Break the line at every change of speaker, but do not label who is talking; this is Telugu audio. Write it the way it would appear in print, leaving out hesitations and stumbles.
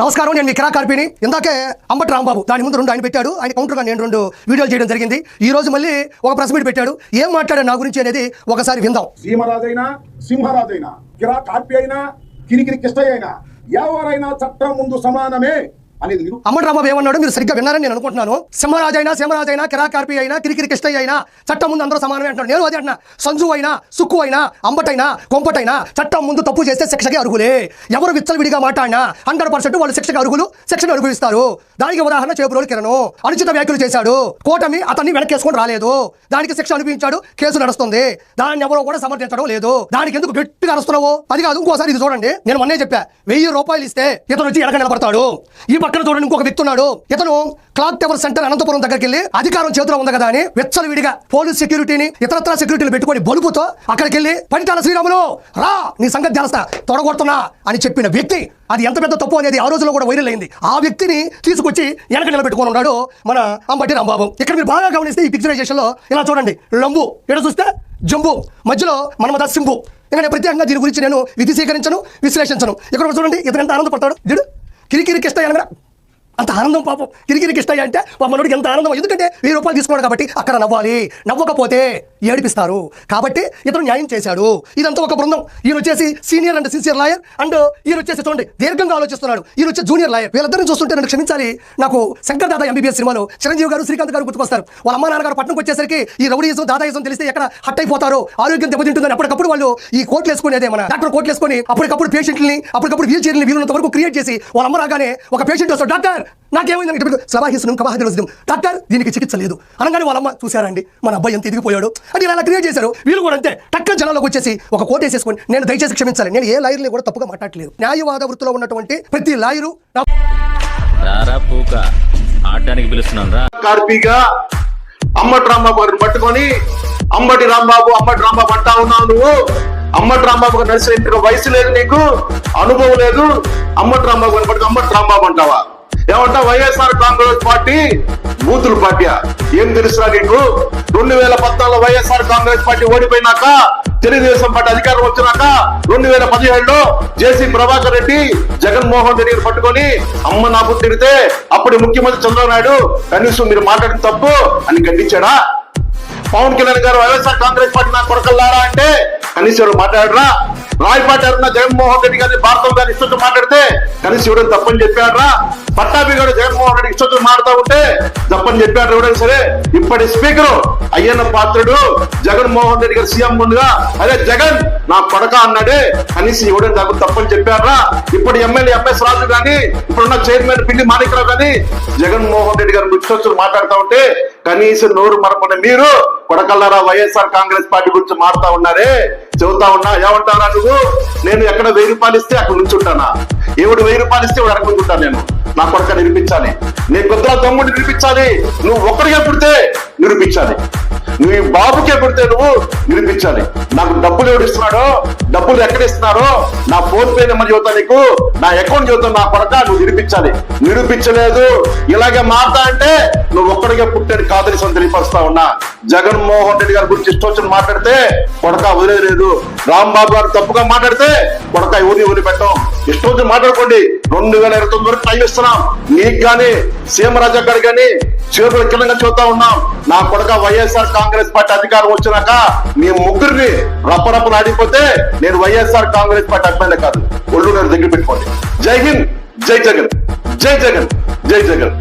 నమస్కారం, నేను మీ కిరా కార్పిని. ఇందాకే అంబటి రాంబాబు దాని ముందు 2 ఆయన పెట్టాడు. ఆయన కౌంటర్గా నేను 2 వీడియోలు చేయడం జరిగింది. ఈ రోజు మళ్ళీ ఒక ప్రెస్ మీట్ పెట్టాడు. ఏం మాట్లాడాడు నా గురించి అనేది ఒకసారి విందాం.
సీమరాజైనా సింహరాజైనా కిరా కార్పి అయినా కిరికిరి కిష్టయ్య అయినా ఎవరైనా చట్టం ముందు సమానమే అనేది
అంబటి రాంబాబు ఏమన్నాడు మీరు సరిగ్గా విన్నారని నేను అనుకుంటున్నాను. సింహరాజైనా కిరా కార్పి అయినా కిరికిరి కిష్టయ్య అయినా చట్టం ముందు అందరూ సమానమే అంటున్నాడు. నేను అదే అంటున్నా. సంజు అయినా సుక్కు అయినా అంబటైనా కొంపటైనా చట్టం ముందు తప్పు చేస్తే శిక్షకి అర్హులే. ఎవరు విచ్చలవిడిగా మాట్లాడినా 100% వాళ్ళు శిక్షకి అర్హులు, శిక్షను అనుభవిస్తారు. దానికి ఉదాహరణ చేపురోలు కిరణ్ అనుచిత వ్యాఖ్యలు చేశాడు. కూటమి అతన్ని వెనకేసుకొని రాలేదు. దానికి శిక్ష అనిపించాడు. కేసు నడుస్తుంది. దాన్ని ఎవరో కూడా సమర్థించడం లేదు. దానికి ఎందుకు గట్టిగా అరుస్తున్నావు? అది కాదు, ఇంకోసారి ఇది చూడండి. నేను మొన్నే చెప్పా, 1000 రూపాయలు ఇస్తే ఇతను వచ్చి వెనక నిలబడతాడు. ఈ పక్కన చూడండి, ఇంకొక వ్యక్తి ఉన్నాడు. ఇతను క్లాక్ టవర్ సెంటర్ అనంతపురం దగ్గరికి వెళ్ళి అధికారం చేతిలో ఉంది కదా అని విచ్చలవిడిగా పోలీస్ సెక్యూరిటీని ఇతరత్ర సెక్యూరిటీలు పెట్టుకొని బలుపుతో అక్కడికి వెళ్ళి పరిటాల శ్రీరాములు రా నీ సంగతి చేస్తా తొడగొడుతున్నా అని చెప్పిన వ్యక్తి. అది ఎంత పెద్ద తప్పు అనేది ఆ రోజుల్లో కూడా వైరల్ అయింది. ఆ వ్యక్తిని తీసుకొచ్చి వెనక నిలబెట్టుకొని ఉన్నాడు మన అంబటి రాంబాబు. ఇక్కడ మీరు బాగా గమనిస్తే ఈ పిక్చరైజేషన్ లో ఇలా చూడండి, లంబు ఇక్కడ చూస్తే జంబు, మధ్యలో మనమద సింబు. ఇంకా నేను ప్రత్యేకంగా దీని గురించి నేను విధి స్వీకరించను, విశ్లేషించను. ఇక్కడ చూడండి, ఇతను ఎంత ఆనందపడతాడు. దిడు కిరికిరి కిష్టయ్య అంత ఆనందం. పాపం కిరికిరి కిష్టయ్య అంటే మనోడికి ఎంత ఆనందం. ఎందుకంటే 1000 రూపాయలు తీసుకోవడం కాబట్టి అక్కడ నవ్వాలి. నవ్వకపోతే ఏడిపిస్తారు. కాబట్టి ఇతను న్యాయం చేశాడు. ఇదంతా ఒక బృందం. ఈయన వచ్చేసి senior and sincere lawyer, and ఈయన వచ్చేసి చూడండి దీర్ఘంగా ఆలోచిస్తున్నాడు. ఈయన వచ్చే జూనియర్ లాయర్. వీళ్ళిద్దరిని చూస్తుంటే నన్ను క్షమించాలి, నాకు శంకర్ దాదా ఎంబీబీఎస్ సినిమాలో చిరంజీవి గారు, శ్రీకాంత్ గారు గుర్తుకొస్తారు. వాళ్ళ అమ్మా నాన్నగారు పట్టణంకి వచ్చేసరికి ఈ రౌడీయిజం దాదాయిజం తెలిస్తే ఎక్కడ హట్ అయిపోతారో, ఆరోగ్యం దెబ్బతింటుందని అప్పటికప్పుడు వాళ్ళు ఈ కోట్లు వేసుకునేదే మన డాక్టర్ కోట్లు వేసుకొని అప్పటికప్పుడు పేషెంట్ని అప్పటికప్పుడు వీల్ చైర్ని వీలున్నంత వరకు క్రియేట్ చేసి వాళ్ళ అమ్మ రాగానే ఒక పేషెంట్ వస్తాడు, డాక్టర్ నాకేమైందని సవాహిస్తున్నా కవాహిద్యం, డాక్టర్ దీనికి చికిత్స లేదు అనగానే వాళ్ళమ్మ చూశారండి మన అబ్బాయి ఎంత ఎదిగిపోయాడు అని ఇలా క్రియేట్ చేశారు. వీళ్ళు కూడా అంతే టక్కన జనాల్లోకి వచ్చేసి ఒక కోట్ వేసేసుకొని, నేను దయచేసి క్షమించాలి, నేను ఏ లాయర్ని కూడా తప్పుగా మాట్లాడలేదు. న్యాయవాద వృత్తిలో ఉన్నటువంటి ప్రతి లాయరు
కార్పిగా అంబటి రాంబాబు గారిని పట్టుకొని అంబటి రాంబాబు అంటా ఉన్నావు నువ్వు. అంబటి రాంబాబు గారు నడిచిన వయసు లేదు, నీకు అనుభవం లేదు. అంబటి రాంబాబు గారిని పట్టుకు అంబటి రాంబాబు అంటావా? ఏమంటా వైఎస్ఆర్ కాంగ్రెస్ పార్టీ బూతుల పార్టీయా? ఏం తెలుసురా నీకు? 2014 వైఎస్ఆర్ కాంగ్రెస్ పార్టీ ఓడిపోయినాక తెలుగుదేశం పార్టీ అధికారం వచ్చినాక 2017లో జేసీ ప్రభాకర్ రెడ్డి జగన్మోహన్ రెడ్డిని పట్టుకొని అమ్మ నాకు తిడితే అప్పుడు ముఖ్యమంత్రి చంద్రబాబు నాయుడు కనీసం మీరు మాట్లాడిన తప్పు అని ఖండించాడా? పవన్ కళ్యాణ్ గారు వైఎస్ఆర్ కాంగ్రెస్ పార్టీ నాకు కొడకల్లారా అంటే కనీసం మాట్లాడరా? రాయపాటి అరుణ జగన్మోహన్ రెడ్డి గారిని భారతం గారిని ఇష్టం మాట్లాడితే కనీసం ఇవ్వడం తప్పని చెప్పారా? పట్టాభి గారు జగన్మోహన్ రెడ్డి ఇష్టం మాట్లాడుతూ ఉంటే తప్పని చెప్పారు ఎవరైనా సరే. ఇప్పటి స్పీకర్ అయ్యన్న పాత్రుడు జగన్మోహన్ రెడ్డి గారు సీఎం ముందుగా అదే జగన్ నా కొడక అన్నాడే, కనీసం ఇవ్వడం తప్ప తప్పని చెప్పారా? ఇప్పుడు ఎమ్మెల్యే ఎంఎస్ రాజు గాని ఇప్పుడున్న చైర్మన్ పిండి మాణిక్రావు గాని జగన్మోహన్ రెడ్డి గారు ముచ్చొచ్చులు మాట్లాడుతూ ఉంటే కనీసం నోరు మరపని మీరు కొడకల్లారా వైఎస్ఆర్ కాంగ్రెస్ పార్టీ గురించి మారుతా ఉన్నారే. చెబుతా ఉన్నా ఏమంటారా నువ్వు? నేను ఎక్కడ 1000 రూపాయలు ఇస్తే అక్కడ నుంచి ఉంటానా? ఎవడు 1000 రూపాయలు ఇస్తే వాడు అక్కడ ఉంటాను. నేను నా కొడుక నిరూపించాలి, నీ పెద్దల తమ్ముడు నిరూపించాలి, నువ్వు ఒక్కడిగా పుడితే నిరూపించాలి, నువ్వు బాబుకే పుడితే నువ్వు నిరూపించాలి. నాకు డబ్బులు ఎవడు ఇస్తున్నాడో, డబ్బులు ఎక్కడ ఇస్తున్నారో నా ఫోన్ పే నెంబర్ చెబుతా, నీకు నా అకౌంట్ చెబుతాను. నా కొడక నువ్వు నిరూపించాలి. నిరూపించలేదు, ఇలాగే మారుతా అంటే నువ్వు ఒక్కడిగా పుట్టాడు కాదని తెలియపరుస్తా ఉన్నా. జగన్మోహన్ రెడ్డి గారి గురించి ఇష్టం వచ్చిన మాట్లాడితే కొడక వదిలేదు. రాంబాబు గారు తప్పుగా మాట్లాడితే కొడక ఎవరిని వదిలిపెట్టాం. ఇష్టం వచ్చి మాట్లాడుకోండి. 2029 వరకు టైం ఇస్తున్నాం నీకు గాని సీమరాజా గారు గాని చేతులు కింద చూస్తా ఉన్నాం. నా కొడక వైఎస్ఆర్ కాంగ్రెస్ పార్టీ అధికారం వచ్చినాక మీ ముగ్గురిని రప్పరప్పలు ఆడిపోతే నేను వైఎస్ఆర్ కాంగ్రెస్ పార్టీ అభిమాని కాదు. ఒళ్ళు దగ్గర పెట్టుకోండి. జై హింద్, జై జగన్, జై జగన్, జై జగన్.